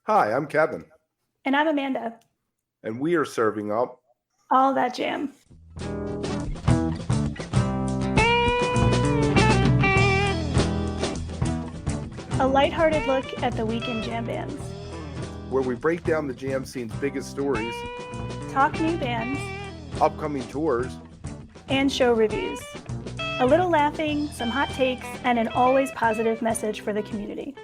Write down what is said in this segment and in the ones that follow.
Hi, I'm Kevin, And I'm Amanda. and we are serving up. All that jam. A lighthearted look at the weekend jam bands. Where we break down the jam scene's biggest stories, Talk new bands. upcoming tours, And show reviews. A little laughing, some hot takes, and an always positive message for the community.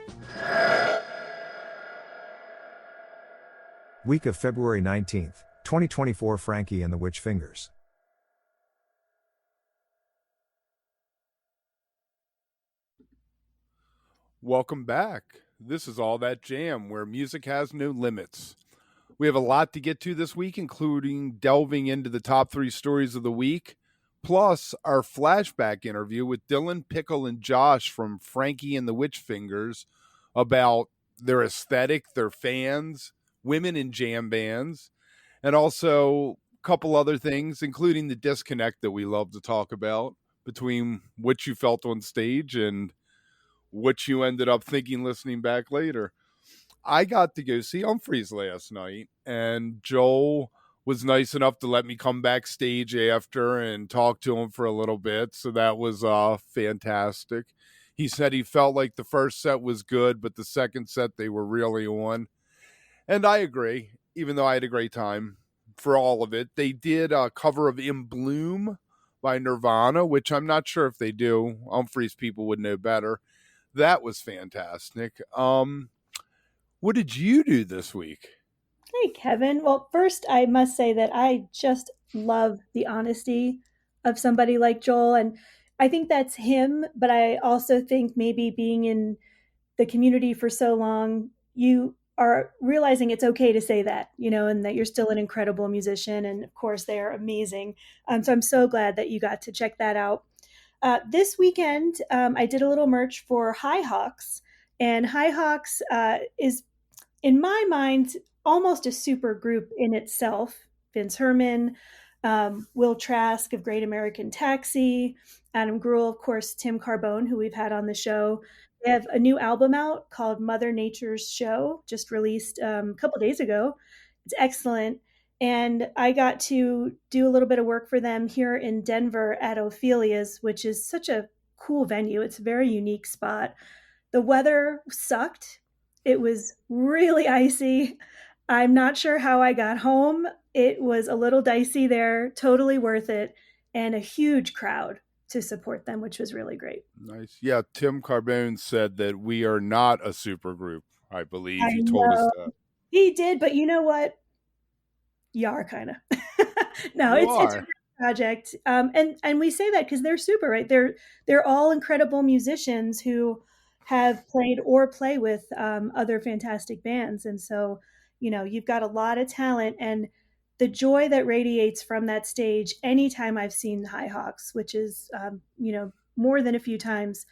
Week of February 19th, 2024 Frankie and the Witch Fingers. Welcome back. This is All That Jam, where music has no limits. We have a lot to get to this week, including delving into the top 3 stories of the week, plus our flashback interview with Dylan, Pickle, and Josh from Frankie and the Witch Fingers about their aesthetic, their fans, women in jam bands, and also a couple other things, including the disconnect that we love to talk about between what you felt on stage and what you ended up thinking listening back later. I got to go see Umphrey's last night, and Joel was nice enough to let me come backstage after and talk to him for a little bit. So that was fantastic. He said he felt like the first set was good, but the second set they were really on. And I agree, even though I had a great time for all of it. They did a cover of In Bloom by Nirvana, which I'm not sure if they do. Umphrey's people would know better. That was fantastic. What did you do this week? Hey, Kevin. Well, first, I must say that I just love the honesty of somebody like Joel. And I think that's him. But I also think maybe being in the community for so long, you are realizing it's okay to say that, and that you're still an incredible musician. And of course, they are amazing. So I'm so glad that you got to check that out. This weekend, I did a little merch for High Hawks, and High Hawks is, in my mind, almost a super group in itself. Vince Herman, Will Trask of Great American Taxi, Adam Gruhl, of course, Tim Carbone, who we've had on the show. They have a new album out called Mother Nature's Show, just released a couple days ago. It's excellent. And I got to do a little bit of work for them here in Denver at Ophelia's, which is such a cool venue. It's a very unique spot. The weather sucked. It was really icy. I'm not sure how I got home. It was a little dicey there, totally worth it, and a huge crowd to support them, which was really great. Nice. Yeah, Tim Carbone said that we are not a super group. I believe I he told us know that. he did, but you know what? You are kind of. No, You it's a are. great project, and we say that because they're super, right? They're all incredible musicians who have played or play with other fantastic bands, and so you've got a lot of talent, and the joy that radiates from that stage. Anytime I've seen High Hawks, which is more than a few times,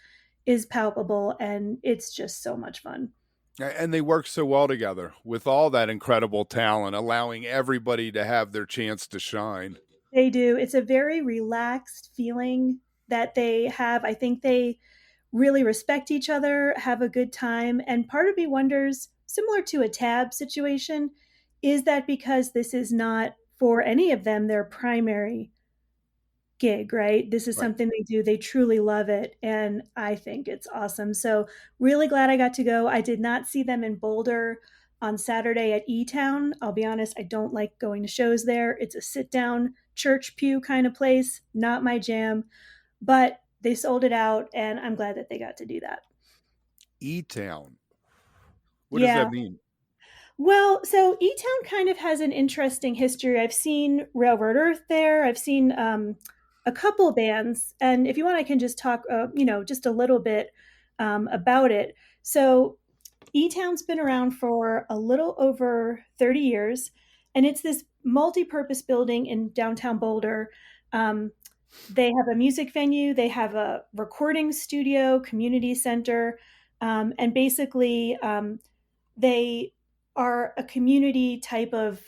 is palpable, and it's just so much fun. And they work so well together with all that incredible talent, allowing everybody to have their chance to shine. They do. It's a very relaxed feeling that they have. I think they really respect each other, have a good time. And part of me wonders, similar to a tab situation, is that because this is not for any of them their primary gig, right? This is Right. something they do. They truly love it. And I think it's awesome. So, really glad I got to go. I did not see them in Boulder on Saturday at E Town. I'll be honest, I don't like going to shows there. It's a sit down church pew kind of place, not my jam. But they sold it out, and I'm glad that they got to do that. E Town. What does Yeah. that mean? Well, so E Town kind of has an interesting history. I've seen Railroad Earth there. I've seen a couple bands, and if you want, I can just talk, just a little bit about it. So E Town's been around for a little over 30 years, and it's this multi-purpose building in downtown Boulder. Um, they have a music venue, they have a recording studio, community center, and basically they are a community type of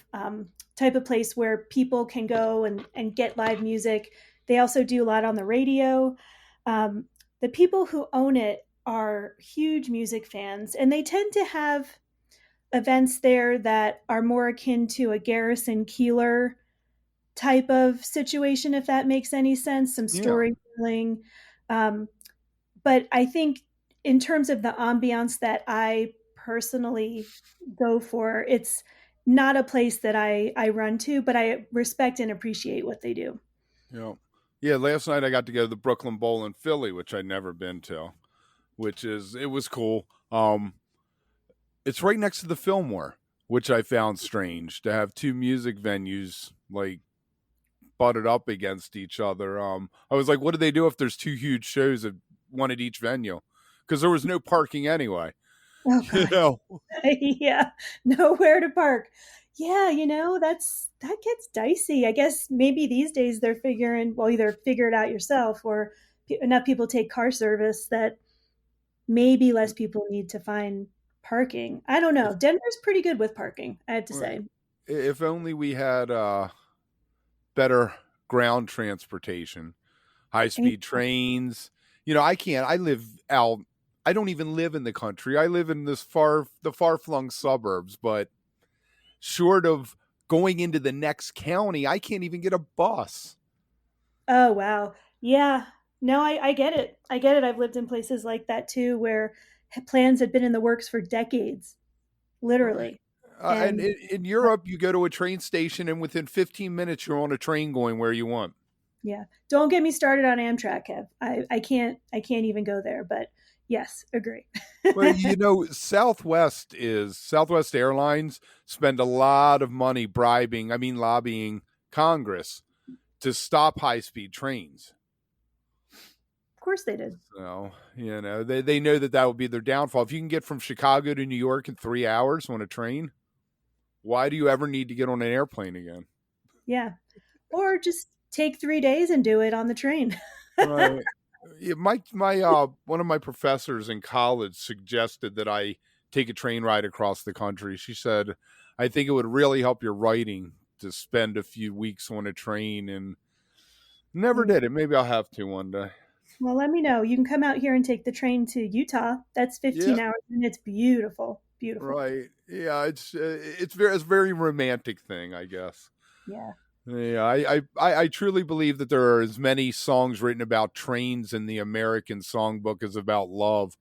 place where people can go and get live music. They also do a lot on the radio. The people who own it are huge music fans, and they tend to have events there that are more akin to a Garrison Keeler type of situation, if that makes any sense, some Yeah. storytelling. Um, but I think in terms of the ambiance that I personally go for, it's not a place that I run to, but I respect and appreciate what they do. Yeah. Yeah. Last night I got to go to the Brooklyn Bowl in Philly, which I'd never been to, it was cool. It's right next to the Fillmore, which I found strange to have two music venues like butted up against each other. I was like, what do they do if there's two huge shows at one at each venue? Because there was no parking anyway. Oh You God. know, Yeah, nowhere to park. Yeah, that gets dicey. I guess maybe these days they're figuring, well, either figure it out yourself or enough people take car service that maybe less people need to find parking. I don't know. if Denver's pretty good with parking, I have to right, say. if only we had better ground transportation, high I- speed trains. You know, I can't. I live out. I don't even live in the country. I live in the far flung suburbs. But short of going into the next county, I can't even get a bus. Oh, wow. Yeah. No, I get it. I get it. I've lived in places like that too, where plans had been in the works for decades, Right. literally. And And in Europe, you go to a train station, and within 15 minutes, you're on a train going where you want. yeah, don't get me started on Amtrak, Kev. I can't even go there. But yes, agree. Well, you know, Southwest Airlines spend a lot of money lobbying Congress to stop high speed trains. Of course they did. So, you know, they know that would be their downfall. If you can get from Chicago to New York in 3 hours on a train, why do you ever need to get on an airplane again? Yeah, or just take 3 days and do it on the train. Right. Yeah, my one of my professors in college suggested that I take a train ride across the country. She said, "I think it would really help your writing to spend a few weeks on a train," and never Mm. did it. Maybe I'll have to one day. Well, let me know. You can come out here and take the train to Utah. That's Yeah, 15 hours, and it's beautiful, beautiful. right. Yeah, it's a very romantic thing, I guess. Yeah. Yeah, I truly believe that there are as many songs written about trains in the American songbook as about love.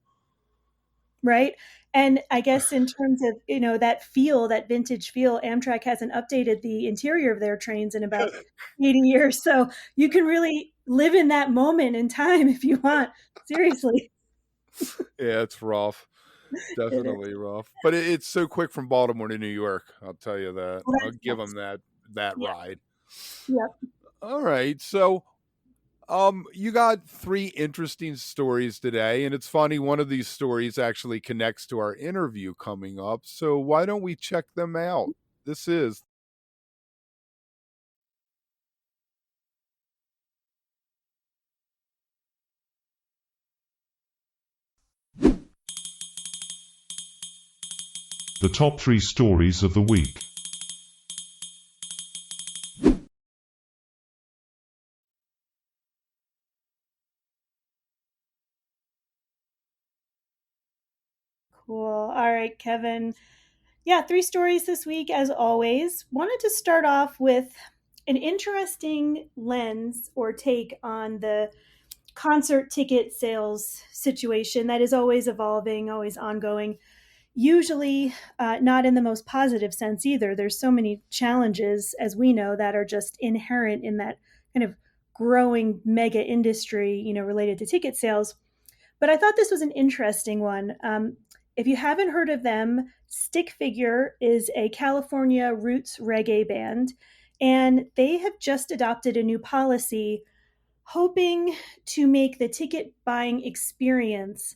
Right. And I guess in terms of, that feel, that vintage feel, Amtrak hasn't updated the interior of their trains in about 80 years. So you can really live in that moment in time if you want. Seriously. Yeah, it's rough. It is. Definitely rough, but it's so quick from Baltimore to New York. I'll tell you that. Well, I'll that's give nice. them that Yeah. ride. Yep. All right, so you got three interesting stories today, and it's funny. One of these stories actually connects to our interview coming up. So why don't we check them out? This is The top three stories of the week. Cool. All right, Kevin. Yeah, three stories this week, as always. Wanted to start off with an interesting lens or take on the concert ticket sales situation that is always evolving, always ongoing. Usually not in the most positive sense either. There's so many challenges, as we know, that are just inherent in that kind of growing mega industry, related to ticket sales. But I thought this was an interesting one. If you haven't heard of them, Stick Figure is a California roots reggae band, and they have just adopted a new policy hoping to make the ticket buying experience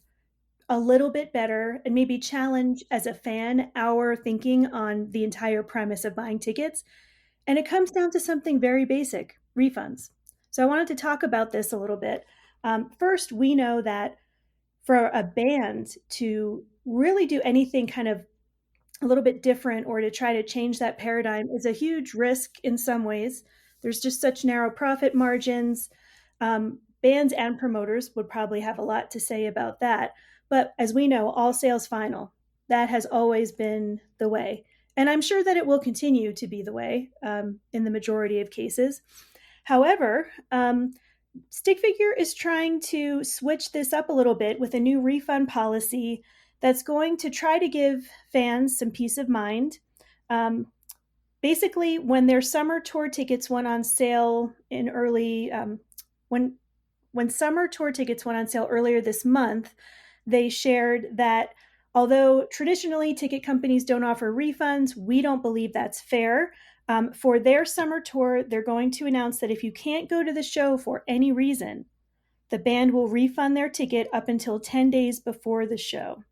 a little bit better and maybe challenge as a fan our thinking on the entire premise of buying tickets. And it comes down to something very basic: refunds. So I wanted to talk about this a little bit. First, we know that for a band to really do anything kind of a little bit different or to try to change that paradigm is a huge risk in some ways. There's just such narrow profit margins. Bands and promoters would probably have a lot to say about that. But as we know, all sales final. That has always been the way. And I'm sure that it will continue to be the way in the majority of cases. However, Stick Figure is trying to switch this up a little bit with a new refund policy that's going to try to give fans some peace of mind. Um, Basically, when their summer tour tickets went on sale in early, when summer tour tickets went on sale earlier this month, they shared that although traditionally ticket companies don't offer refunds, we don't believe that's fair. For their summer tour, they're going to announce that if you can't go to the show for any reason, the band will refund their ticket up until 10 days before the show.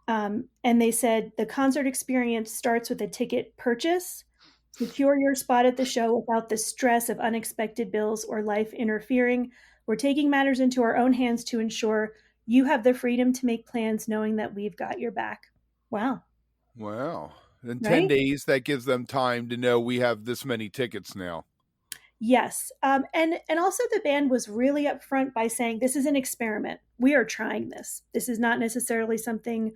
And they said the concert experience starts with a ticket purchase. Secure your spot at the show without the stress of unexpected bills or life interfering. We're taking matters into our own hands to ensure you have the freedom to make plans knowing that we've got your back. Wow. Wow. In 10 Right? days, that gives them time to know we have this many tickets now. Yes. And also the band was really upfront by saying this is an experiment. We are trying this. This is not necessarily something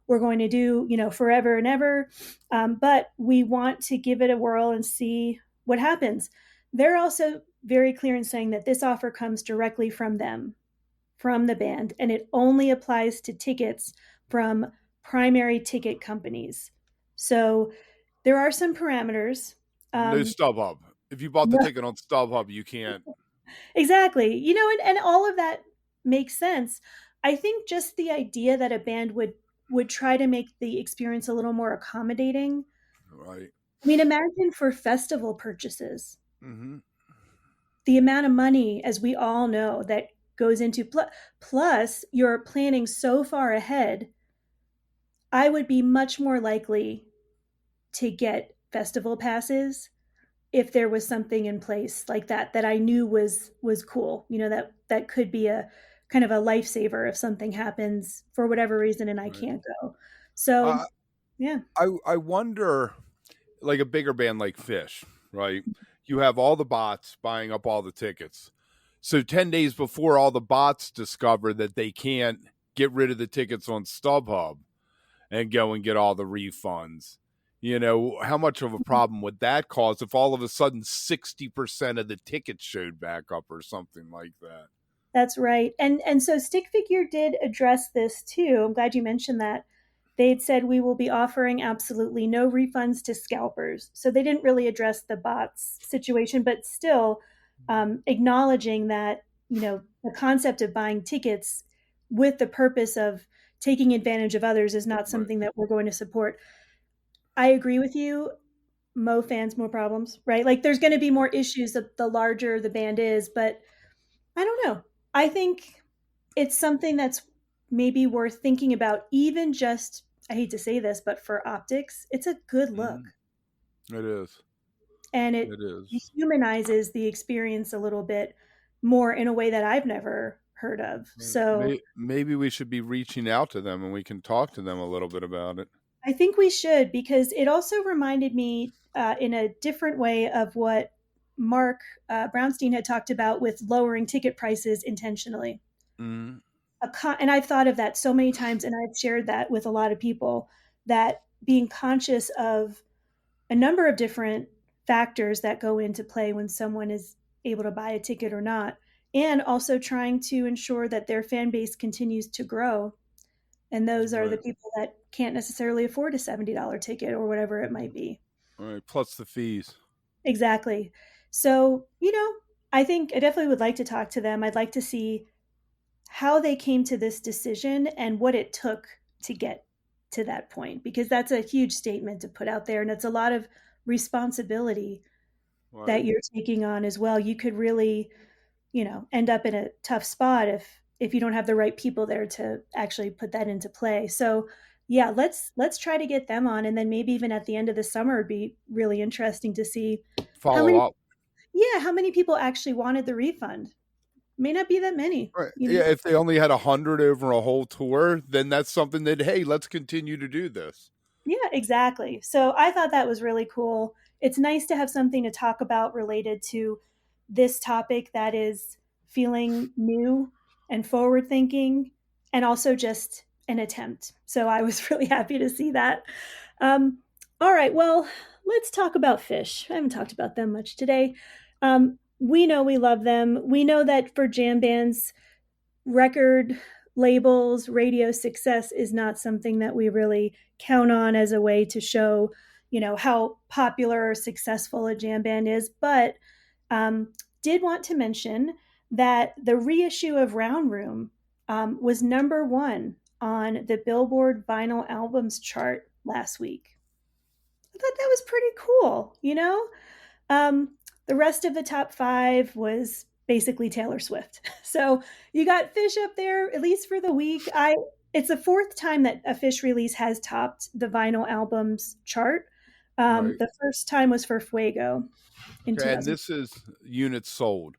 we're going to do, forever and ever. But we want to give it a whirl and see what happens. They're also very clear in saying that this offer comes directly from them, from the band, and it only applies to tickets from primary ticket companies. So there are some parameters. No StubHub. If you bought the ticket on StubHub, you can't. Exactly. And all of that makes sense. I think just the idea that a band would try to make the experience a little more accommodating. Right. I mean, imagine for festival purchases, Mm-hmm. the amount of money, as we all know, that goes into plus you're planning so far ahead. I would be much more likely to get festival passes if there was something in place like that I knew was cool, that could be a kind of a lifesaver if something happens for whatever reason and I Right. can't go. So Uh, yeah. I wonder, like a bigger band like Phish, right? You have all the bots buying up all the tickets. So 10 days before all the bots discover that they can't get rid of the tickets on StubHub and go and get all the refunds. How much of a problem would that cause if all of a sudden 60% of the tickets showed back up or something like that? That's right. And so Stick Figure did address this too. I'm glad you mentioned that. They'd said we will be offering absolutely no refunds to scalpers. So they didn't really address the bots situation, but still acknowledging that, the concept of buying tickets with the purpose of taking advantage of others is not Right. something that we're going to support. I agree with you. Mo fans, more problems, right? Like there's going to be more issues the larger the band is, but I don't know. I think it's something that's maybe worth thinking about, even just, I hate to say this, but for optics, it's a good look. It is. And it It is. humanizes the experience a little bit more in a way that I've never heard of. So Maybe we should be reaching out to them and we can talk to them a little bit about it. I think we should, because it also reminded me in a different way of what Mark Brownstein had talked about with lowering ticket prices intentionally. Mm-hmm. And I've thought of that so many times, and I've shared that with a lot of people, that being conscious of a number of different factors that go into play when someone is able to buy a ticket or not, and also trying to ensure that their fan base continues to grow. And those are the Right. people that can't necessarily afford a $70 ticket or whatever it might be. All right. Plus the fees. Exactly. So, I think I definitely would like to talk to them. I'd like to see how they came to this decision and what it took to get to that point, because that's a huge statement to put out there and it's a lot of responsibility Right. that you're taking on as well. You could really, end up in a tough spot if you don't have the right people there to actually put that into play. So yeah, let's try to get them on, and then maybe even at the end of the summer it'd be really interesting to see how Follow many up. how many people actually wanted the refund. May not be that many. Right. Yeah, if they only had 100 over a whole tour, then that's something that, hey, let's continue to do this. Yeah, exactly. So I thought that was really cool. It's nice to have something to talk about related to this topic that is feeling new and forward thinking, and also just an attempt. So I was really happy to see that. All right, well, let's talk about Phish. I haven't talked about them much today. We know we love them. We know that for jam bands, record labels, radio success is not something that we really count on as a way to show, how popular or successful a jam band is. But did want to mention that the reissue of Round Room was number one on the Billboard vinyl albums chart last week. I thought that was pretty cool. The rest of the top five was basically Taylor Swift. So you got Phish up there, at least for the week. It's the fourth time that a Phish release has topped the vinyl albums chart. Right. The first time was for Fuego in Okay, and 2000. this is units sold.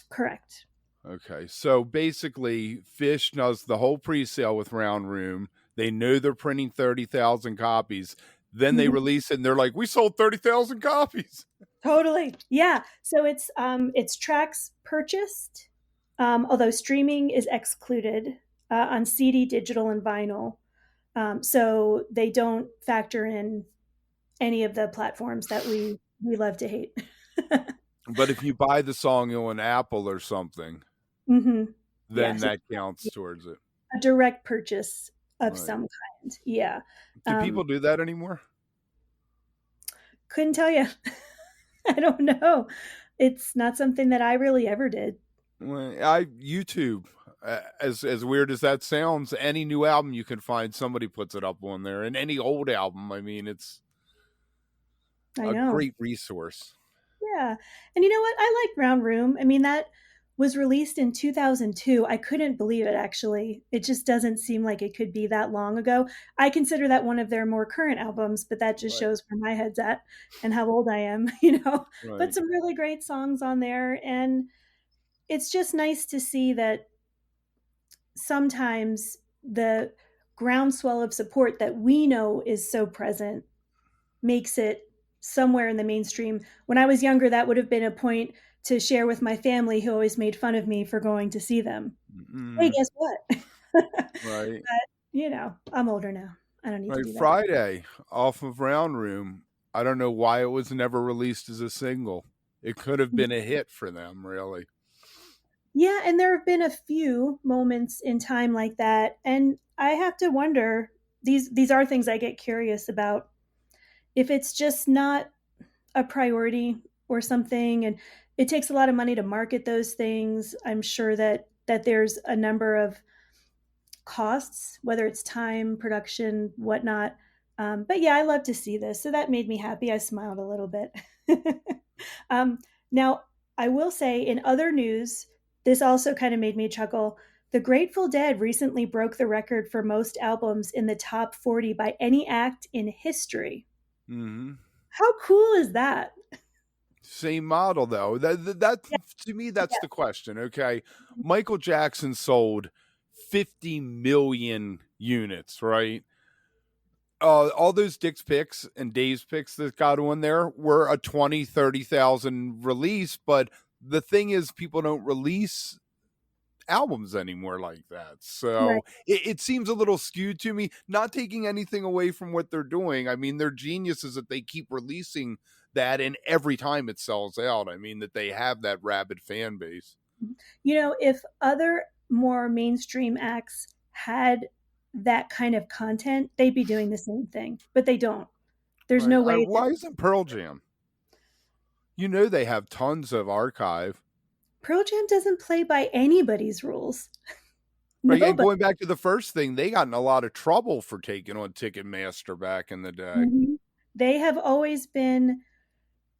Correct. Okay, so basically, Phish does the whole pre-sale with Round Room. They know they're printing 30,000 copies. Then they release it, and they're like, "We sold 30,000 copies." Totally, yeah. So it's tracks purchased, although streaming is excluded on CD, digital, and vinyl. So they don't factor in any of the platforms that we love to hate. But if you buy the song on Apple or something, Mm-hmm. then So that counts towards it. a direct purchase of Right. some kind. Yeah. Do people do that anymore? Couldn't tell you. I don't know. It's not something that I really ever did. Well, YouTube, as weird as that sounds, any new album you can find, somebody puts it up on there, and any old album. I mean, it's I a know. great resource. Yeah. And you know what? I like Round Room. I mean, that was released in 2002. I couldn't believe it, actually. It just doesn't seem like it could be that long ago. I consider that one of their more current albums, but that just Right. shows where my head's at and how old I am, But Right. some really great songs on there. And it's just nice to see that sometimes the groundswell of support that we know is so present makes it somewhere in the mainstream. When I was younger, that would have been a point to share with my family, who always made fun of me for going to see them. Hey, guess what? Right. But, I'm older now. I don't need to Right. do that. Friday off of Round Room. I don't know why it was never released as a single. It could have been a hit for them, really. Yeah, and there have been a few moments in time like that, and I have to wonder, these are things I get curious about, if it's just not a priority or something, and it takes a lot of money to market those things. I'm sure that there's a number of costs, whether it's time, production, whatnot. But yeah, I love to see this, so that made me happy. I smiled a little bit. Now, I will say, in other news, this also kind of made me chuckle. The Grateful Dead recently broke the record for most albums in the top 40 by any act in history. Mm-hmm. How cool is that? Same model, though. That Yeah. To me, that's the question. Okay, Michael Jackson sold 50 million units, right? All those Dick's picks and Dave's picks that got on there were a 20, 30,000 release. But the thing is, people don't release albums anymore like that. So Right. it seems a little skewed to me, not taking anything away from what they're doing. I mean, they're geniuses that they keep releasing that, and every time it sells out. I mean, that they have that rabid fan base. If other more mainstream acts had that kind of content, they'd be doing the same thing, but they don't. There's Right. no way. Why isn't Pearl Jam? They have tons of archive. Pearl Jam doesn't play by anybody's rules. Right, and Nobody. going back to the first thing, they got in a lot of trouble for taking on Ticketmaster back in the day. Mm-hmm. They have always been,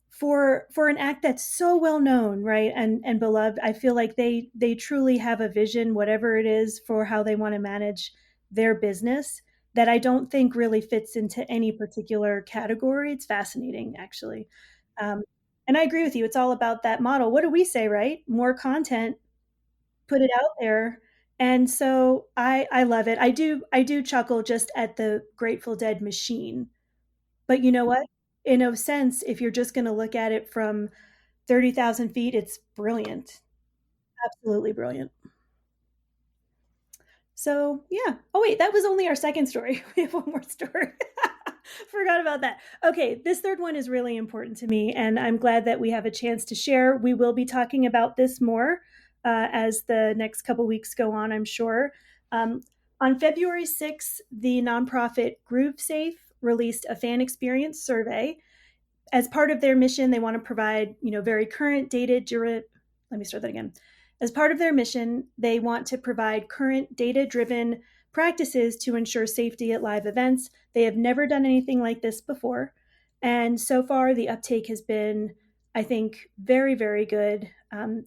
for an act that's so well known, right, and beloved. I feel like they truly have a vision, whatever it is, for how they want to manage their business, that I don't think really fits into any particular category. It's fascinating, actually. And I agree with you. It's all about that model. What do we say, right? More content, put it out there. And so I love it. I do chuckle just at the Grateful Dead machine. But you know what? In a sense, if you're just going to look at it from 30,000 feet, it's brilliant. Absolutely brilliant. So yeah. Oh wait, that was only our second story. We have one more story. Forgot about that. Okay, this third one is really important to me, and I'm glad that we have a chance to share. We will be talking about this more as the next couple weeks go on, I'm sure. Um, on February 6th, the nonprofit GrooveSafe released a fan experience survey. As part of their mission, they want to provide, very current data driven. Let me start that again. As part of their mission, they want to provide current data driven practices to ensure safety at live events. They have never done anything like this before. And so far, the uptake has been, I think, very, very good.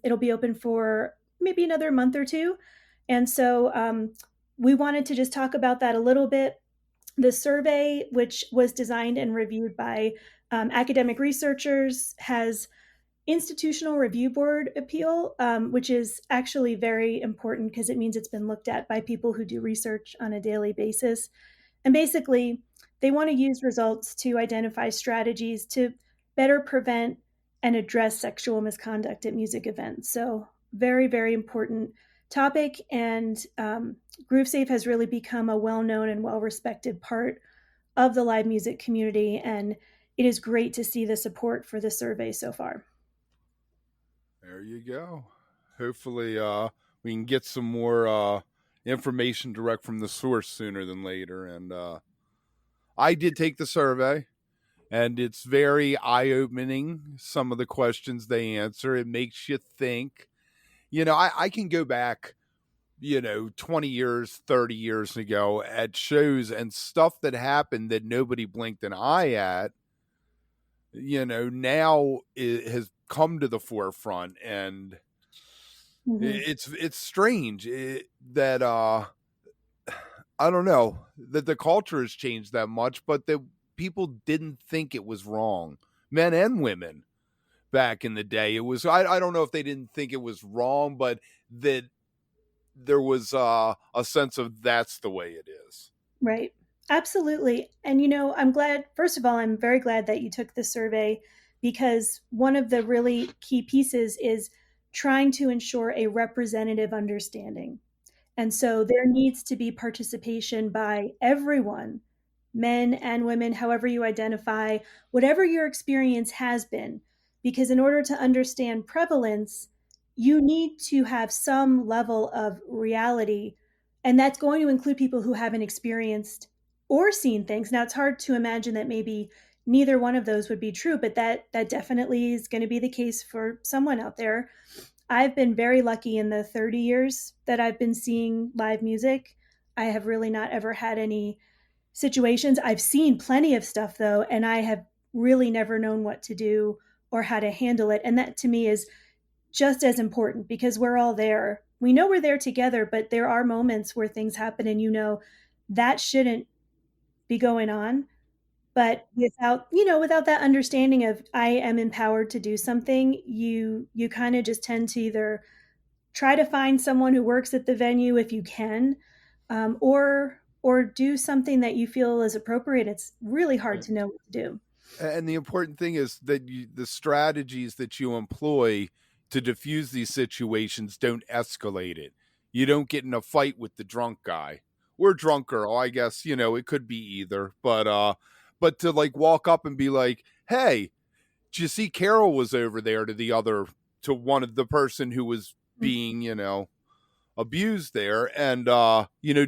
It'll be open for maybe another month or two. And so we wanted to just talk about that a little bit. The survey, which was designed and reviewed by academic researchers, has institutional review board appeal, which is actually very important because it means it's been looked at by people who do research on a daily basis. And basically, they want to use results to identify strategies to better prevent and address sexual misconduct at music events. So, very, very important topic. And GrooveSafe has really become a well known and well respected part of the live music community. And it is great to see the support for the survey so far. There you go. Hopefully, we can get some more information direct from the source sooner than later. And I did take the survey, and it's very eye-opening. Some of the questions they answer, it makes you think. I can go back, 20 years, 30 years ago at shows and stuff that happened that nobody blinked an eye at. Now it has come to the forefront, and it's strange that I don't know that the culture has changed that much, but that people didn't think it was wrong, men and women. Back in the day, it was I don't know if they didn't think it was wrong, but that there was a sense of that's the way it is. Right. Absolutely. And, I'm glad, first of all, I'm very glad that you took the survey, because one of the really key pieces is trying to ensure a representative understanding. And so there needs to be participation by everyone, men and women, however you identify, whatever your experience has been. Because in order to understand prevalence, you need to have some level of reality. And that's going to include people who haven't experienced or seen things. Now, it's hard to imagine that maybe neither one of those would be true, but that definitely is going to be the case for someone out there. I've been very lucky in the 30 years that I've been seeing live music. I have really not ever had any situations. I've seen plenty of stuff though, and I have really never known what to do or how to handle it. And that to me is just as important, because we're all there. We know we're there together, but there are moments where things happen and that shouldn't be going on. But without that understanding of I am empowered to do something, you kind of just tend to either try to find someone who works at the venue if you can, or do something that you feel is appropriate. It's really hard to know what to do. And the important thing is that the strategies that you employ to diffuse these situations don't escalate it. You don't get in a fight with the drunk guy or drunk girl. I guess, it could be either. But to like walk up and be like, hey, did you see Carol was over there to one of the person who was being, abused there, and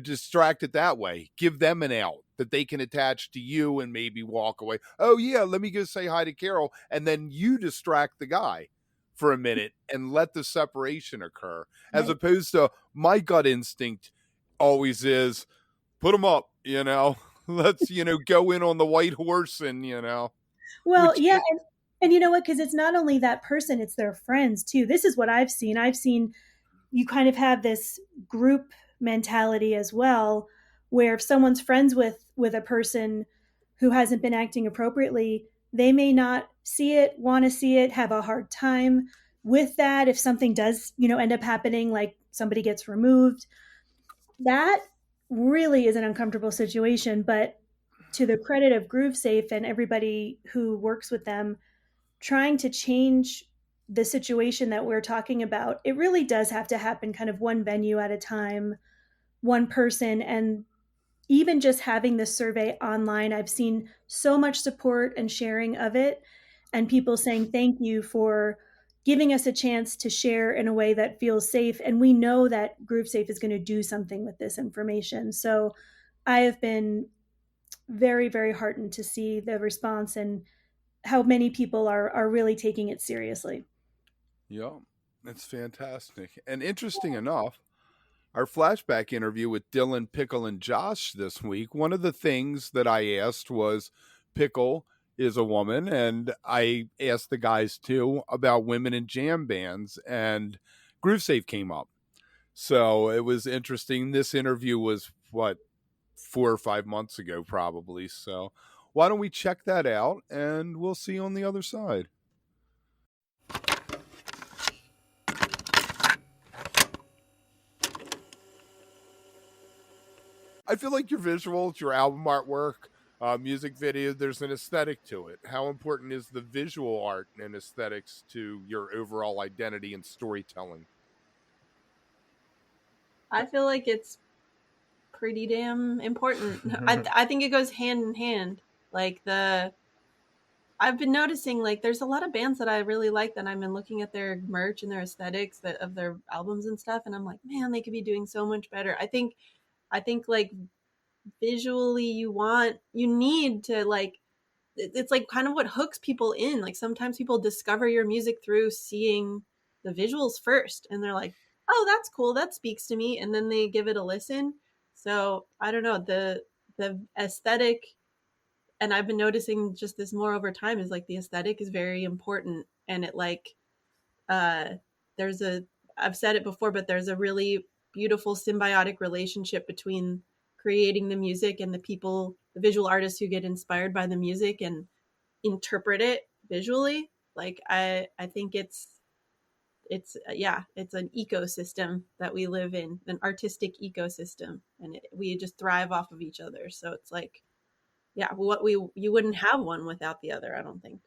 distract it that way. Give them an out that they can attach to you and maybe walk away. Oh yeah, let me go say hi to Carol, and then you distract the guy for a minute and let the separation occur. As opposed to my gut instinct always is put them up, let's go in on the white horse and Well, yeah, and you know what, because it's not only that person, it's their friends too. This is what I've seen you kind of have this group mentality as well, where if someone's friends with a person who hasn't been acting appropriately, they may not see it, want to see it, have a hard time with that. If something does, end up happening, like somebody gets removed, that really is an uncomfortable situation. But to the credit of GrooveSafe and everybody who works with them, trying to change the situation that we're talking about, it really does have to happen kind of one venue at a time, one person. And even just having this survey online, I've seen so much support and sharing of it, and people saying thank you for giving us a chance to share in a way that feels safe. And we know that GrooveSafe is going to do something with this information. So I have been very, very heartened to see the response and how many people are really taking it seriously. Yeah, that's fantastic. And interesting enough, our flashback interview with Dylan, Pickle, and Josh this week, one of the things that I asked was Pickle is a woman, and I asked the guys too about women in jam bands, and GrooveSafe came up. So it was interesting. This interview was, what, 4 or 5 months ago, probably. So why don't we check that out, and we'll see you on the other side. I feel like your visuals, your album artwork, music video, there's an aesthetic to it. How important is the visual art and aesthetics to your overall identity and storytelling? I feel like it's pretty damn important. I think it goes hand in hand. Like I've been noticing like there's a lot of bands that I really like that I've been looking at their merch and their aesthetics of their albums and stuff, and I'm like, man, they could be doing so much better. I think like visually you need to like it's like kind of what hooks people in. Like sometimes people discover your music through seeing the visuals first and they're like, oh, that's cool, that speaks to me, and then they give it a listen. So I don't know, the aesthetic, and I've been noticing just this more over time, is like the aesthetic is very important. And it like uh there's a I've said it before, but there's a really beautiful symbiotic relationship between creating the music and the people, the visual artists who get inspired by the music and interpret it visually. Like I think it's yeah, it's an ecosystem that we live in, an artistic ecosystem, and we just thrive off of each other. So it's like, yeah, what we you wouldn't have one without the other, I don't think.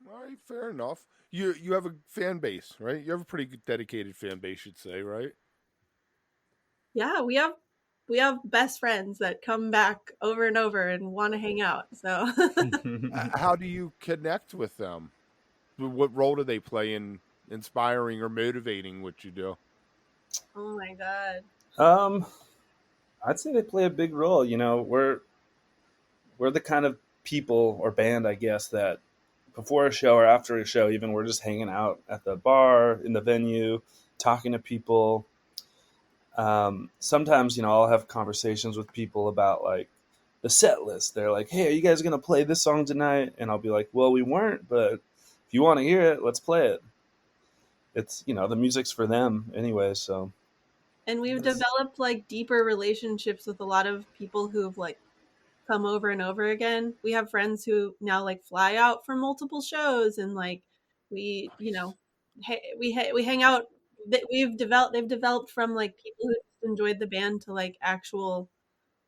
All right, fair enough. You have a fan base, right? You have a pretty good dedicated fan base, you'd say, right? Yeah, we have best friends that come back over and over and want to hang out. So How do you connect with them? What role do they play in inspiring or motivating what you do? oh my god. Um, I'd say they play a big role. You know, we're the kind of people or band, I guess, that before a show or after a show, even we're just hanging out at the bar in the venue, talking to people. Sometimes, you know, I'll have conversations with people about like the set list. They're like, "Hey, are you guys gonna play this song tonight?" And I'll be like, "Well, we weren't, but if you want to hear it, let's play it." It's, you know, the music's for them anyway. So And we've that's, developed like deeper relationships with a lot of people who've like come over and over again. We have friends who now like fly out for multiple shows, and like we, you know, we hang out. That they've developed from like people who just enjoyed the band to like actual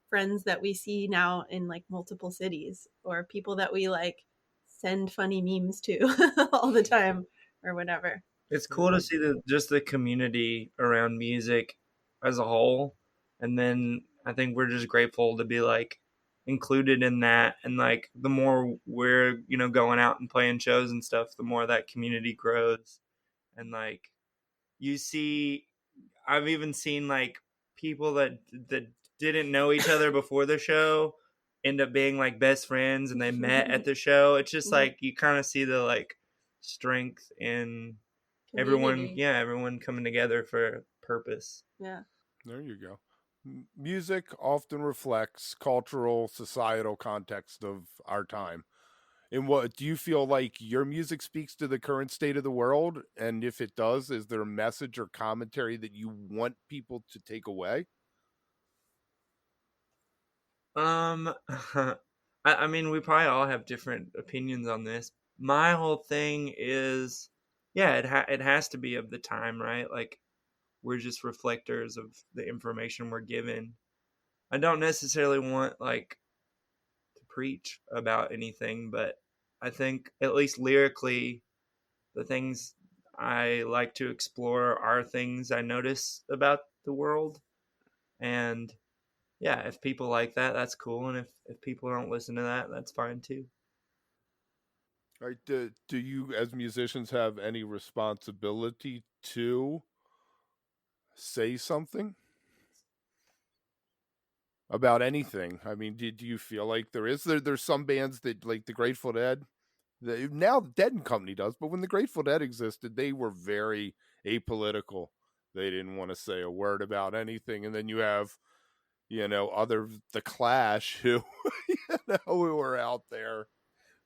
friends that we see now in like multiple cities, or people that we like send funny memes to all the time or whatever. It's cool to see the community around music as a whole, and then I think we're just grateful to be like included in that. And like the more we're going out and playing shows and stuff, the more that community grows. And like you see, I've even seen like people that didn't know each other before the show end up being like best friends, and they met at the show. It's just like you kind of see the like strength in Community. everyone coming together for a purpose. Yeah. There you go. Music often reflects cultural, societal context of our time. And what do you feel like your music speaks to the current state of the world? And if it does, is there a message or commentary that you want people to take away? I mean, we probably all have different opinions on this. My whole thing is, yeah, it has to be of the time, right? Like we're just reflectors of the information we're given. I don't necessarily want like to preach about anything, but I think at least lyrically, the things I like to explore our things I notice about the world. And yeah, if people like that, that's cool. And if people don't listen to that, that's fine too. Right? Do you, as musicians, have any responsibility to say something about anything? I mean, do you feel like there's some bands that, like the Grateful Dead, now the Dead and Company does, but when the Grateful Dead existed, they were very apolitical. They didn't want to say a word about anything. And then you have, the Clash who, who are out there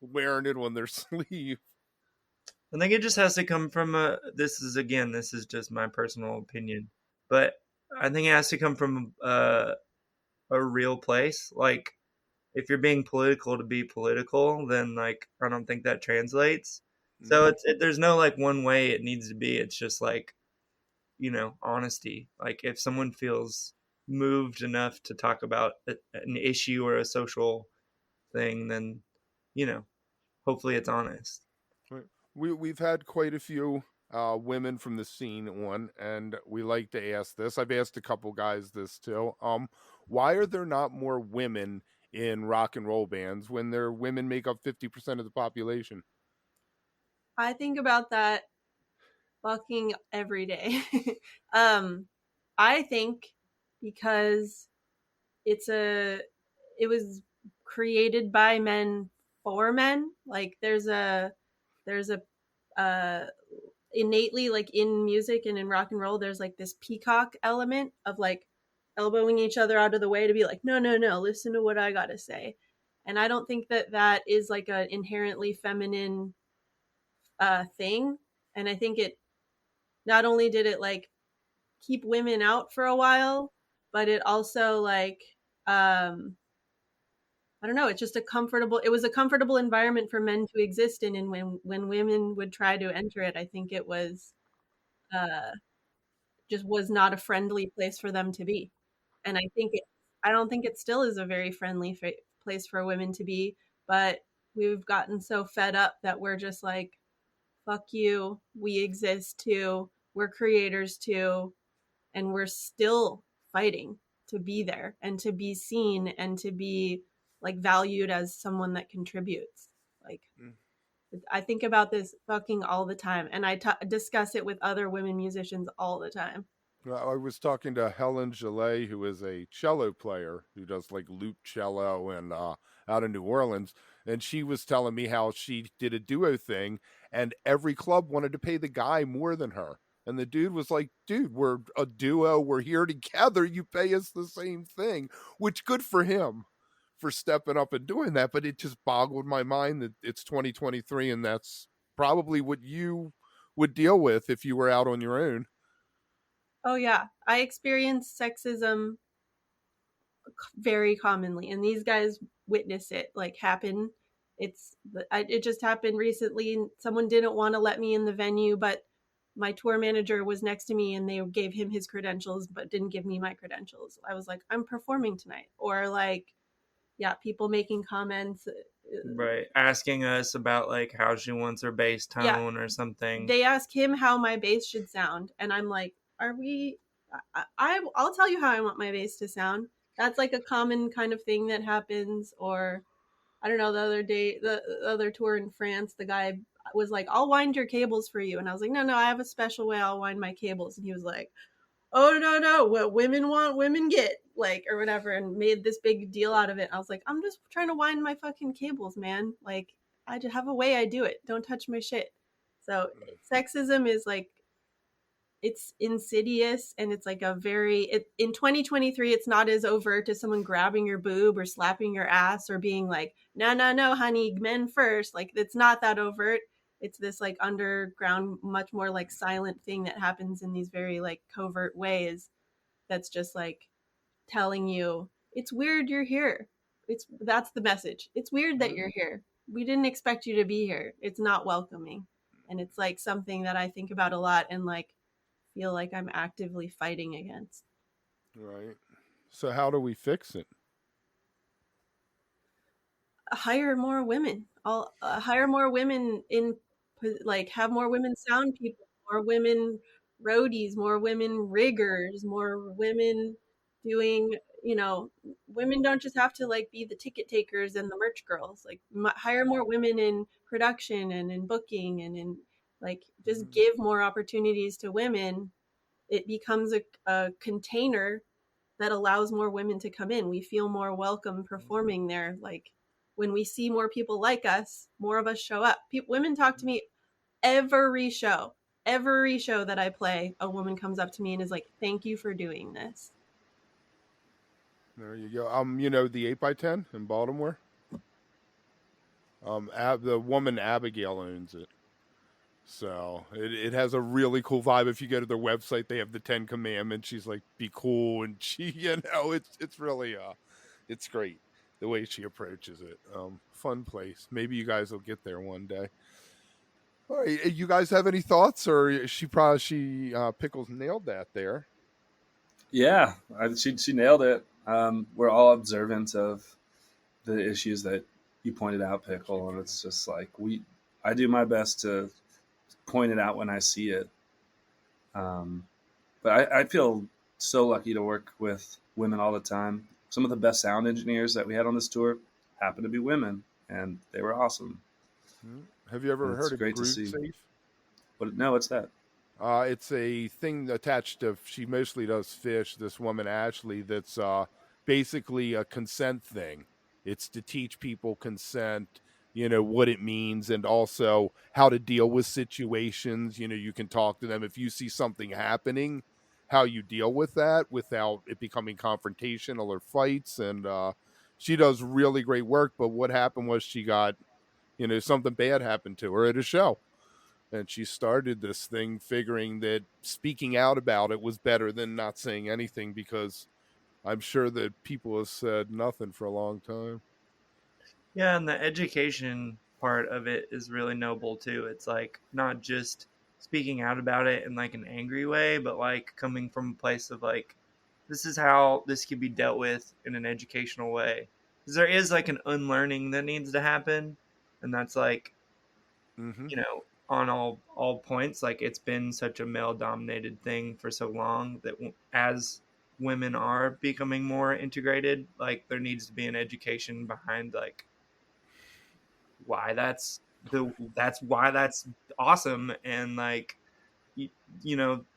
wearing it on their sleeve. I think it just has to come from this is just my personal opinion, but I think it has to come from a real place. Like, if you're being political to be political, then like I don't think that translates. So there's no like one way it needs to be. It's just like, honesty. Like, if someone feels moved enough to talk about an issue or a social thing, then hopefully it's honest. Right. We've had quite a few women from the scene on, and we like to ask this. I've asked a couple guys this too. Why are there not more women in rock and roll bands when their women make up 50% of the population? I think about that fucking every day. I think because it was created by men for men. Like there's a uh innately, like in music and in rock and roll, there's like this peacock element of like elbowing each other out of the way to be like, no, no, no, listen to what I gotta say. And I don't think that is like an inherently feminine thing. And I think it not only did it like keep women out for a while, but it also like I don't know, it's just it was a comfortable environment for men to exist in. And when women would try to enter it, I think it was uh just was not a friendly place for them to be. And I don't think it still is a very friendly place for women to be, but we've gotten so fed up that we're just like, fuck you, we exist too, we're creators too, and we're still fighting to be there and to be seen and to be like valued as someone that contributes. Like, I think about this fucking all the time, and I discuss it with other women musicians all the time. I was talking to Helen Gillet, who is a cello player who does like loop cello and out in New Orleans, and she was telling me how she did a duo thing, and every club wanted to pay the guy more than her. And the dude was like, dude, we're a duo. We're here together. You pay us the same thing, which good for him for stepping up and doing that. But it just boggled my mind that it's 2023 and that's probably what you would deal with if you were out on your own. Oh yeah, I experience sexism very commonly, and these guys witness it like happen. It just happened recently. Someone didn't want to let me in the venue, but my tour manager was next to me and they gave him his credentials but didn't give me my credentials. I was like, I'm performing tonight. Or like, yeah, people making comments, Right, asking us about like how she wants her bass tone or something. They ask him how my bass should sound, and I'm like, are we I'll tell you how I want my bass to sound. That's like a common kind of thing that happens. Or I don't know, the other tour in France, the guy was like, I'll wind your cables for you. And I was like, no, I have a special way I'll wind my cables. And he was like, oh, no, what women want, women get, like, or whatever, and made this big deal out of it. I was like, I'm just trying to wind my fucking cables, man. Like, I just have a way I do it. Don't touch my shit. So sexism is like, it's insidious, and it's like in 2023 it's not as overt as someone grabbing your boob or slapping your ass or being like, no honey, men first. Like, it's not that overt. It's this like underground, much more like silent thing that happens in these very like covert ways, that's just like telling you it's weird you're here. That's the message. It's weird that you're here. We didn't expect you to be here. It's not welcoming. And it's like something that I think about a lot and like feel like I'm actively fighting against. Right. So how do we fix it? Hire more women. I'll hire more women in, like, have more women sound people, more women roadies, more women riggers, more women doing, women don't just have to like be the ticket takers and the merch girls. Like hire more women in production and in booking and in like just give more opportunities to women. It becomes a container that allows more women to come in. We feel more welcome performing there. Like when we see more people like us, more of us show up. Women talk to me every show. Every show that I play, a woman comes up to me and is like, "Thank you for doing this." There you go. The 8x10 in Baltimore. The woman Abigail owns it. So it has a really cool vibe. If you go to their website, they have the 10 Commandments. She's like, be cool. And she, it's really, it's great the way she approaches it. Fun place. Maybe you guys will get there one day. All right. You guys have any thoughts, or Pickles nailed that there. Yeah, she nailed it. We're all observant of the issues that you pointed out, Pickle. And it's just like, I do my best to point it out when I see it. But I feel so lucky to work with women all the time. Some of the best sound engineers that we had on this tour happen to be women, and they were awesome. Have you ever heard of Groove Safe? No, what's that? It's a thing attached to, she mostly does Phish, this woman, Ashley, that's basically a consent thing. It's to teach people consent, what it means, and also how to deal with situations. You can talk to them if you see something happening, how you deal with that without it becoming confrontational or fights. And she does really great work. But what happened was she got, something bad happened to her at a show. And she started this thing figuring that speaking out about it was better than not saying anything, because I'm sure that people have said nothing for a long time. Yeah, and the education part of it is really noble too. It's like not just speaking out about it in like an angry way, but like coming from a place of like, this is how this could be dealt with in an educational way. Because there is like an unlearning that needs to happen, and that's like, on all points. Like it's been such a male dominated thing for so long that as women are becoming more integrated, like there needs to be an education behind like why that's awesome. And like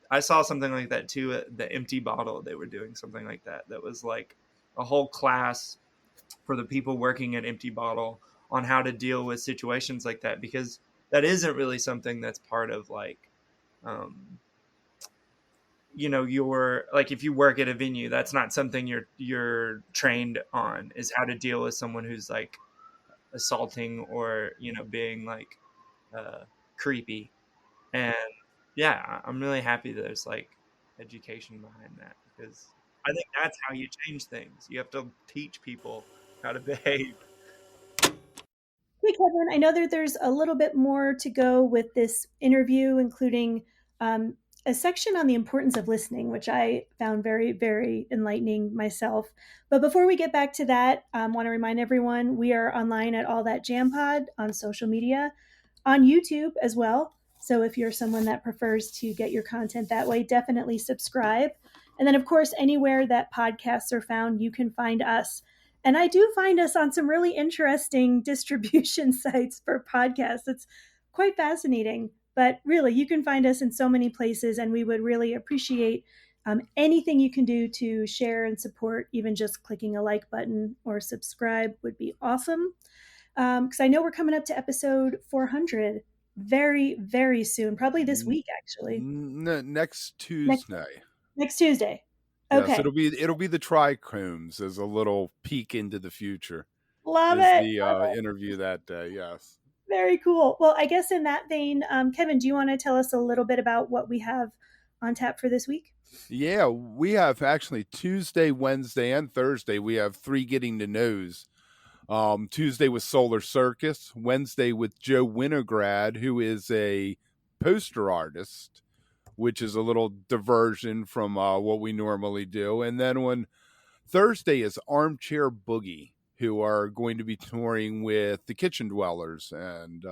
I saw something like that too at the Empty Bottle. They were doing something like that was like a whole class for the people working at Empty Bottle on how to deal with situations like that, because that isn't really something that's part of like your, like if you work at a venue, that's not something you're trained on, is how to deal with someone who's like assaulting or being like creepy. And yeah, I'm really happy there's like education behind that, because I think that's how you change things. You have to teach people how to behave. Hey, Kevin, I know that there's a little bit more to go with this interview, including a section on the importance of listening, which I found very, very enlightening myself. But before we get back to that, I want to remind everyone we are online at All That Jam Pod on social media, on YouTube as well. So if you're someone that prefers to get your content that way, definitely subscribe. And then, of course, anywhere that podcasts are found, you can find us. And I do find us on some really interesting distribution sites for podcasts. It's quite fascinating. But really, you can find us in so many places, and we would really appreciate anything you can do to share and support. Even just clicking a like button or subscribe would be awesome. Because I know we're coming up to episode 400 very, very soon. Probably this week, actually. Next Tuesday. Next Tuesday. Yes, okay. It'll be the Trichomes as a little peek into the future. Love is it. The interview that day. Yes. Very cool. Well, I guess in that vein, Kevin, do you want to tell us a little bit about what we have on tap for this week? Yeah, we have actually Tuesday, Wednesday, and Thursday. We have 3 getting to knows. Tuesday with Solar Circus, Wednesday with Joe Winograd, who is a poster artist, which is a little diversion from what we normally do. And then on Thursday is Armchair Boogie, who are going to be touring with the Kitchen Dwellers. And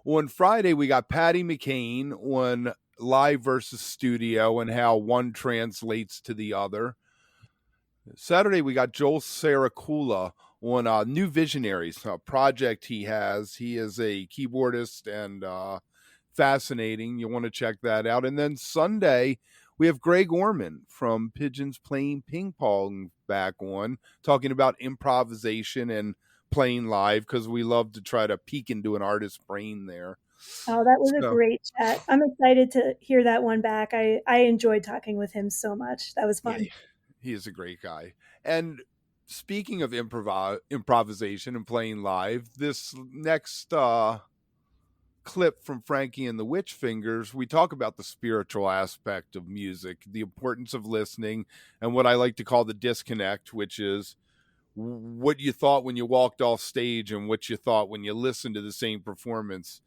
On Friday, we got Patty McCain on live versus studio and how one translates to the other. Saturday, we got Joel Saracula on New Visionaries, a project he has. He is a keyboardist and fascinating. You'll want to check that out. And then Sunday, we have Greg Orman from Pigeons Playing Ping Pong back on, talking about improvisation and playing live, because we love to try to peek into an artist's brain there. Oh, that was a great chat. I'm excited to hear that one back. I enjoyed talking with him so much. That was fun. Yeah, he is a great guy. And speaking of improvisation and playing live, this next clip from Frankie and the Witch Fingers, we talk about the spiritual aspect of music, the importance of listening, and what I like to call the disconnect, which is what you thought when you walked off stage and what you thought when you listened to the same performance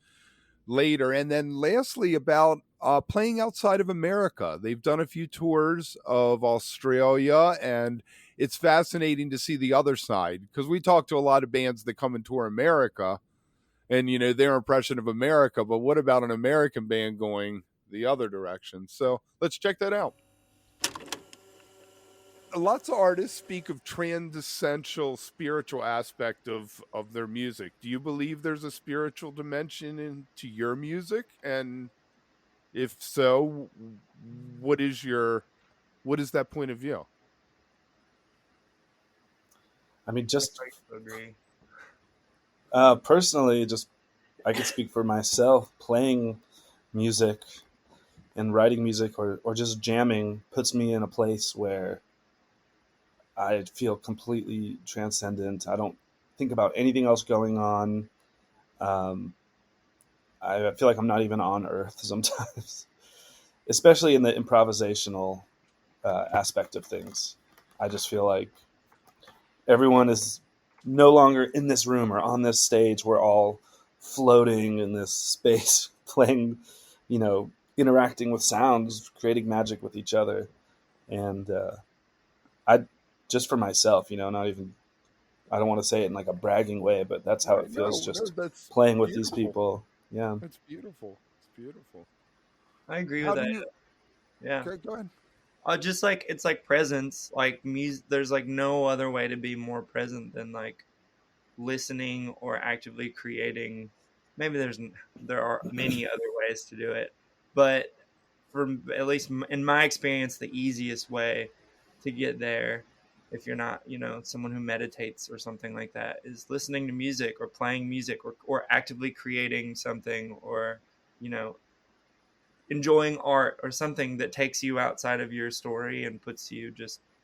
later. And then lastly, about playing outside of America. They've done a few tours of Australia, and it's fascinating to see the other side, because we talk to a lot of bands that come and tour America and, you know, their impression of America, but what about an American band going the other direction? So let's check that out. Lots of artists speak of transcendental spiritual aspect of their music. Do you believe there's a spiritual dimension into your music? And if so, what is that point of view? I mean, just I agree. Personally, just I could speak for myself. Playing music and writing music or just jamming puts me in a place where I feel completely transcendent. I don't think about anything else going on. I feel like I'm not even on Earth sometimes, especially in the improvisational aspect of things. I just feel like everyone is no longer in this room or on this stage. We're all floating in this space, playing, interacting with sounds, creating magic with each other. And I just for myself, not even, I don't want to say it in like a bragging way, but that's how it feels, that's playing with these people. Yeah. That's beautiful. It's beautiful. I agree with that. Yeah. Okay, go ahead. Just like, it's like presence, like music. There's like no other way to be more present than like listening or actively creating. Maybe there are many other ways to do it, but for at least in my experience, the easiest way to get there, if you're not, someone who meditates or something like that, is listening to music or playing music or actively creating something, or, enjoying art or something that takes you outside of your story and puts you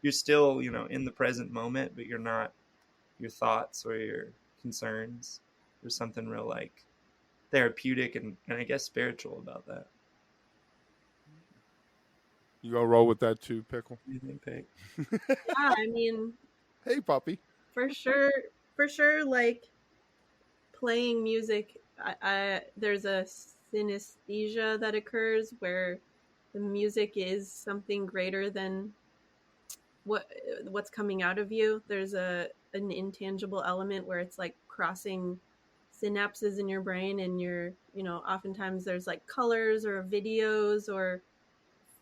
you're still, in the present moment, but you're not your thoughts or your concerns. There's something real like therapeutic and I guess spiritual about that. You gonna roll with that too, Pickle? What do you think, Pick? Yeah, I mean, hey, puppy. For sure, like playing music, there's a synesthesia that occurs where the music is something greater than what's coming out of you. There's an intangible element where it's like crossing synapses in your brain, and oftentimes there's like colors or videos or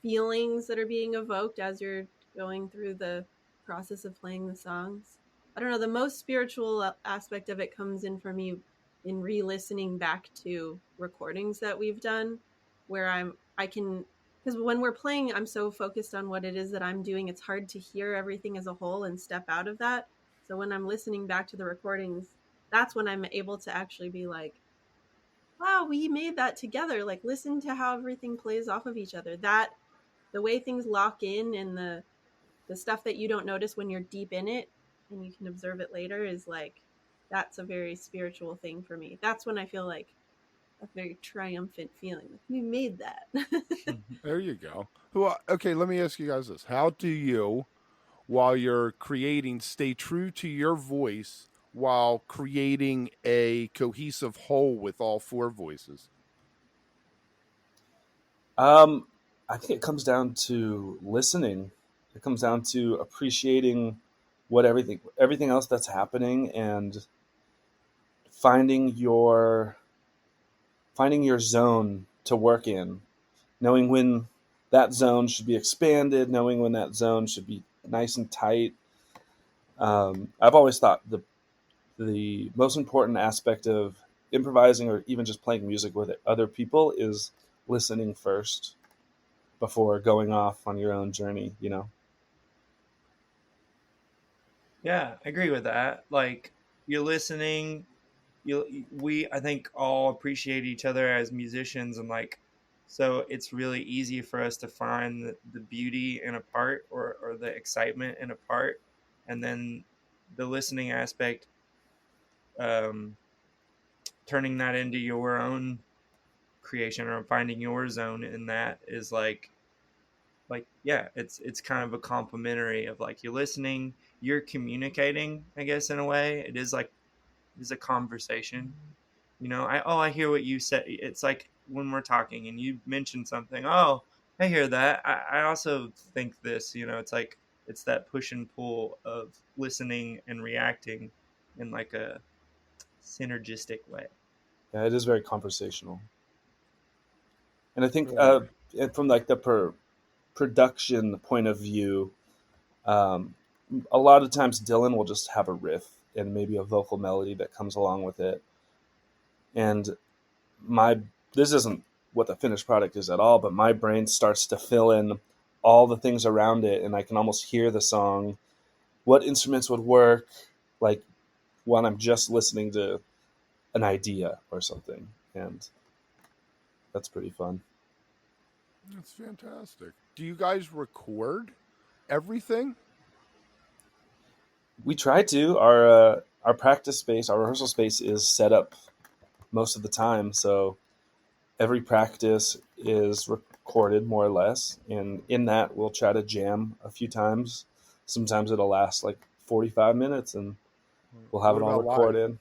feelings that are being evoked as you're going through the process of playing the songs. I don't know, the most spiritual aspect of it comes in for me in re-listening back to recordings that we've done, where because when we're playing, I'm so focused on what it is that I'm doing, it's hard to hear everything as a whole and step out of that. So when I'm listening back to the recordings, that's when I'm able to actually be like, wow, we made that together. Like, listen to how everything plays off of each other. That the way things lock in, and the stuff that you don't notice when you're deep in it and you can observe it later, is like, that's a very spiritual thing for me. That's when I feel like a very triumphant feeling. Like, we made that. There you go. Well, okay, let me ask you guys this. How do you, while you're creating, stay true to your voice while creating a cohesive whole with all four voices? I think it comes down to listening. It comes down to appreciating what everything else that's happening, and finding your finding your zone to work in, knowing when that zone should be expanded, knowing when that zone should be nice and tight. I've always thought the most important aspect of improvising or even just playing music with other people is listening first before going off on your own journey, you know? Yeah, I agree with that. Like, you're listening, I think all appreciate each other as musicians, and like, so it's really easy for us to find the beauty in a part, or the excitement in a part, and then the listening aspect, um, turning that into your own creation or finding your zone in that is like yeah, it's kind of a complimentary of like you're listening, you're communicating, I guess, in a way. It is like, it's a conversation. You know, I hear what you said. It's like when we're talking and you mention something, oh, I hear that. I also think this, you know, it's like it's that push and pull of listening and reacting in like a synergistic way. Yeah, it is very conversational. And I think Yeah. from like the production point of view, um, a lot of times Dylan will just have a riff and maybe a vocal melody that comes along with it. And this isn't what the finished product is at all, but my brain starts to fill in all the things around it, and I can almost hear the song, what instruments would work, like when I'm just listening to an idea or something, and that's pretty fun. That's fantastic. Do you guys record everything? We try to. Our practice space, our rehearsal space, is set up most of the time, so every practice is recorded more or less, and in that we'll try to jam a few times. Sometimes it'll last like 45 minutes, and we'll have What it all about live? recorded.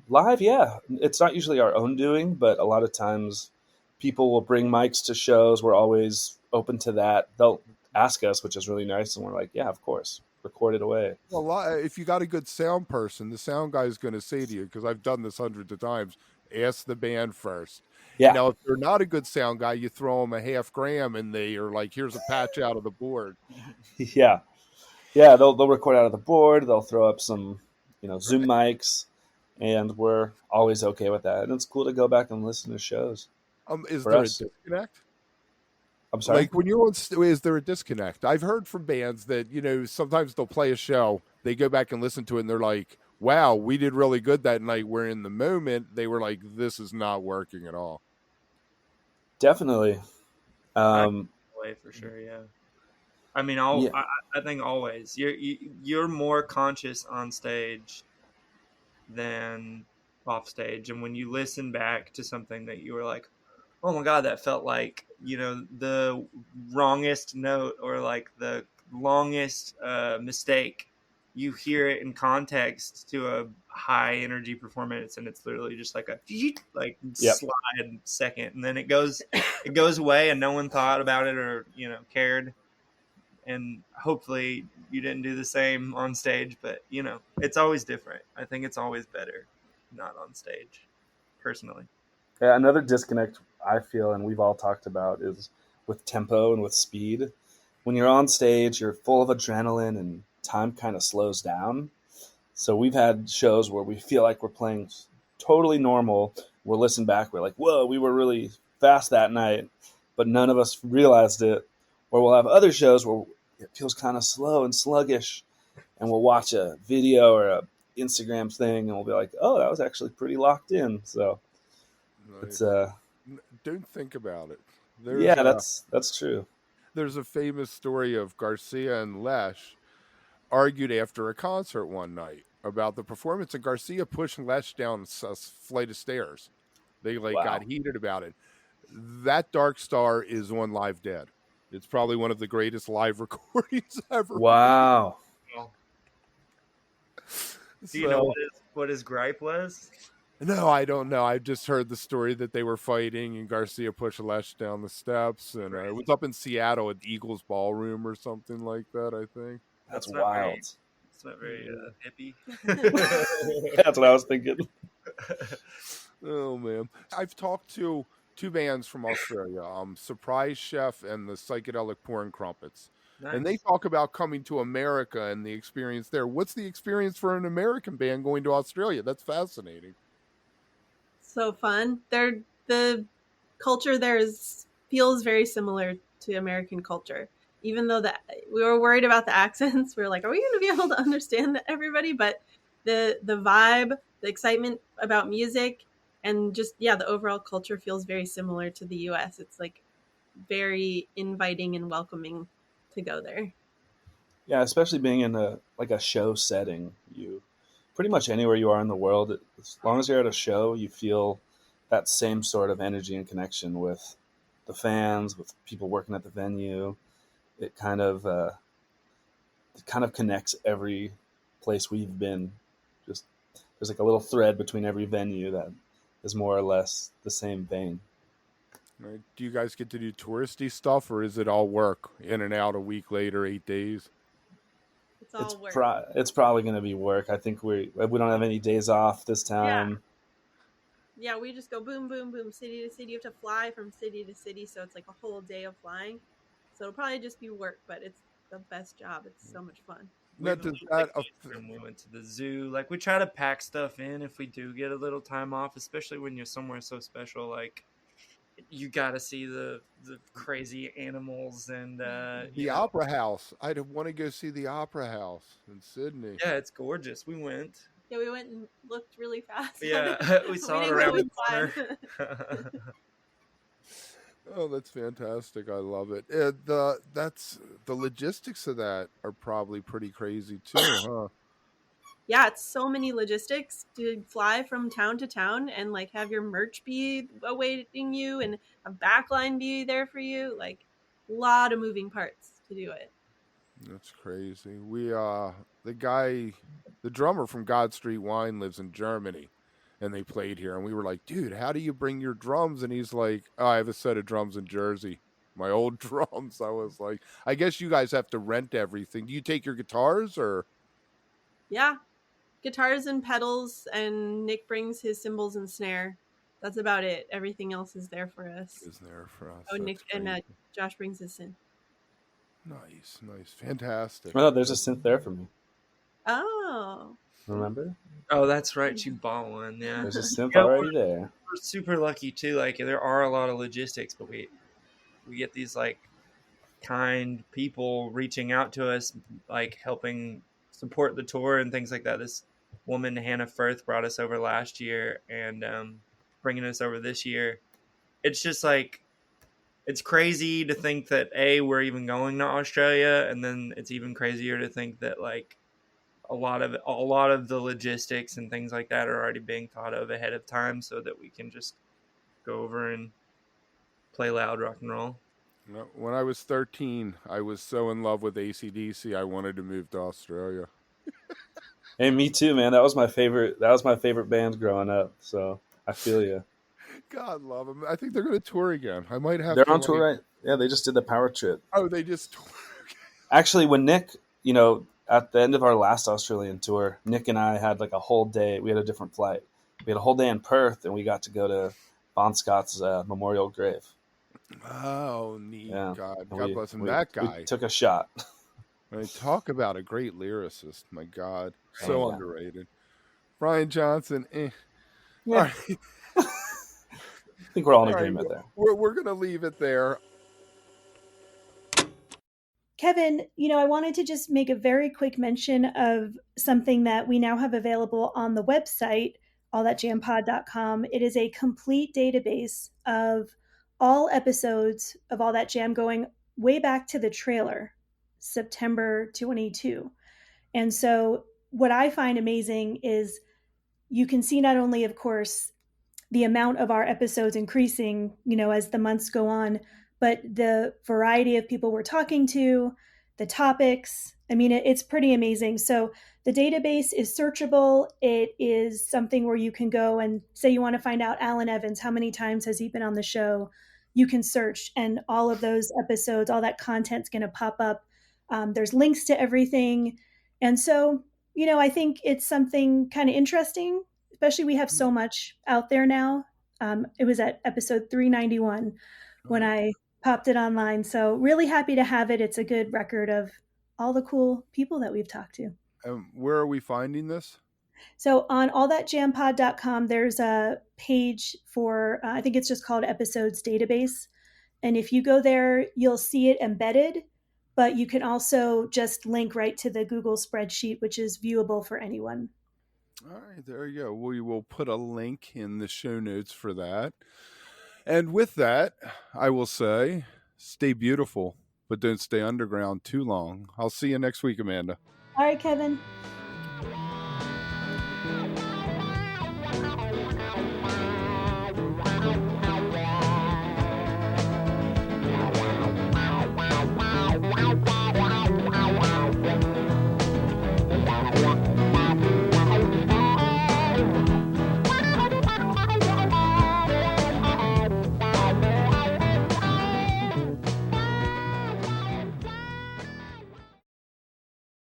Live, yeah, it's not usually our own doing, but a lot of times people will bring mics to shows. We're always open to that. They'll ask us, which is really nice, and we're like, yeah, of course, record it away. Well, if you got a good sound person, the sound guy is going to say to you, because I've done this hundreds of times, ask the band first. Yeah, Now, if they're not a good sound guy, you throw them a half gram and they are like, here's a patch out of the board. yeah, yeah. They'll record out of the board. They'll throw up some, Zoom Right. mics, and we're always okay with that. And it's cool to go back and listen to shows Is for there a us. disconnect? I'm sorry. Like when you're on, is there a disconnect? I've heard from bands that, sometimes they'll play a show, they go back and listen to it and they're like, wow, we did really good that night. Where in the moment they were like, this is not working at all. Definitely. Way for sure, yeah. I mean, Yeah. I think always you're more conscious on stage than off stage, and when you listen back to something that you were like, oh my god, that felt like the wrongest note or like the longest mistake, you hear it in context to a high energy performance, and it's literally just like a like Yep. slide second, and then it goes away, and no one thought about it or cared. And hopefully you didn't do the same on stage, but it's always different. I think it's always better not on stage, personally. Yeah, another disconnect I feel, and we've all talked about, is with tempo and with speed. When you're on stage, you're full of adrenaline and time kind of slows down. So we've had shows where we feel like we're playing totally normal. We're listening back, we're like, whoa, we were really fast that night, but none of us realized it. Or we'll have other shows where it feels kind of slow and sluggish, and we'll watch a video or a Instagram thing, and we'll be like, oh, that was actually pretty locked in. So it's Don't think about it. yeah, that's true. There's a famous story of Garcia and Lesh argued after a concert one night about the performance, and Garcia pushed Lesh down a flight of stairs. They Wow. got heated about it. That Dark Star is on Live Dead. It's probably one of the greatest live recordings ever. Wow. Do you know what his gripe was? No, I don't know. I just heard the story that they were fighting and Garcia pushed Lesh down the steps, and it was up in Seattle at Eagles Ballroom or something like that, I think. That's wild. It's not very hippie. That's what I was thinking. Oh man, I've talked to two bands from Australia, Surprise Chef and the Psychedelic Porn Crumpets, and they Nice. talk about coming to America and the experience there. What's the experience for an American band going to Australia? That's fascinating. So fun. The culture there feels very similar to American culture. Even though we were worried about the accents, we were like, are we going to be able to understand everybody? But the vibe, the excitement about music, and just the overall culture feels very similar to the U.S. It's like very inviting and welcoming to go there. Yeah, especially being in a show setting. You pretty much anywhere you are in the world, as long as you're at a show, you feel that same sort of energy and connection with the fans, with people working at the venue. It kind of connects every place we've been. Just there's like a little thread between every venue that is more or less the same vein. Right? Do you guys get to do touristy stuff, or is it all work in and out a week later, 8 days? It's all work. It's probably going to be work. I think we don't have any days off this time. Yeah, we just go boom, boom, boom, city to city. You have to fly from city to city, so it's like a whole day of flying. So it'll probably just be work, but it's the best job. It's so much fun. We went to the zoo. Like, we try to pack stuff in if we do get a little time off, especially when you're somewhere so special. Like, you got to see the crazy animals and the Opera House. I'd want to go see the Opera House in Sydney. Yeah, it's gorgeous. We went. Yeah, we went and looked really fast. Yeah, we saw it around the corner. Oh, that's fantastic! I love it. That's the logistics of that are probably pretty crazy too, huh? Yeah, it's so many logistics to fly from town to town and like have your merch be awaiting you and a backline be there for you. Like, a lot of moving parts to do it. That's crazy. The drummer from God Street Wine lives in Germany, and they played here, and we were like, dude, how do you bring your drums? And he's like, oh, I have a set of drums in Jersey, my old drums. I was like, I guess you guys have to rent everything. Do you take your guitars or? Yeah, guitars and pedals, and Nick brings his cymbals and snare. That's about it. Everything else is there for us. Oh, Nick and Josh brings his synth. Nice, fantastic. Oh, there's a synth there for me. Oh. Remember? Oh, that's right. You bought one. Yeah. There's a synth already there. We're super lucky too. Like, there are a lot of logistics, but we get these like kind people reaching out to us, like helping support the tour and things like that. This woman, Hannah Firth, brought us over last year and bringing us over this year. It's just like, it's crazy to think that we're even going to Australia, and then it's even crazier to think that like a lot of the logistics and things like that are already being thought of ahead of time, so that we can just go over and play loud rock and roll. When I was 13, I was so in love with AC/DC, I wanted to move to Australia. Hey, me too, man. That was my favorite band growing up. So I feel you. God love them. I think they're going to tour again. I might have. They're on tour, right? Yeah, they just did the Power Trip. Oh, they just toured. Actually, when Nick, at the end of our last Australian tour, Nick and I had like a whole day. We had a different flight. We had a whole day in Perth, and we got to go to Bon Scott's memorial grave. Oh, neat. Yeah. God bless him. That guy. We took a shot. Talk about a great lyricist. My God. So underrated. Brian Johnson. Yeah. All right. I think we're all in agreement there. We're going to leave it there. Kevin, I wanted to just make a very quick mention of something that we now have available on the website, allthatjampod.com. It is a complete database of all episodes of All That Jam going way back to the trailer, September 22. And so what I find amazing is you can see not only, of course, the amount of our episodes increasing, as the months go on, but the variety of people we're talking to, the topics. I mean, it's pretty amazing. So the database is searchable. It is something where you can go and say you want to find out Alan Evans, how many times has he been on the show? You can search, and all of those episodes, all that content's going to pop up. There's links to everything. And so, I think it's something kind of interesting especially we have so much out there now. It was at episode 391 when I popped it online. So really happy to have it. It's a good record of all the cool people that we've talked to. Where are we finding this? So on allthatjampod.com, there's a page for, I think it's just called Episodes Database. And if you go there, you'll see it embedded, but you can also just link right to the Google spreadsheet, which is viewable for anyone. All right, there you go. We will put a link in the show notes for that. And with that, I will say, stay beautiful, but don't stay underground too long. I'll see you next week, Amanda. All right, Kevin.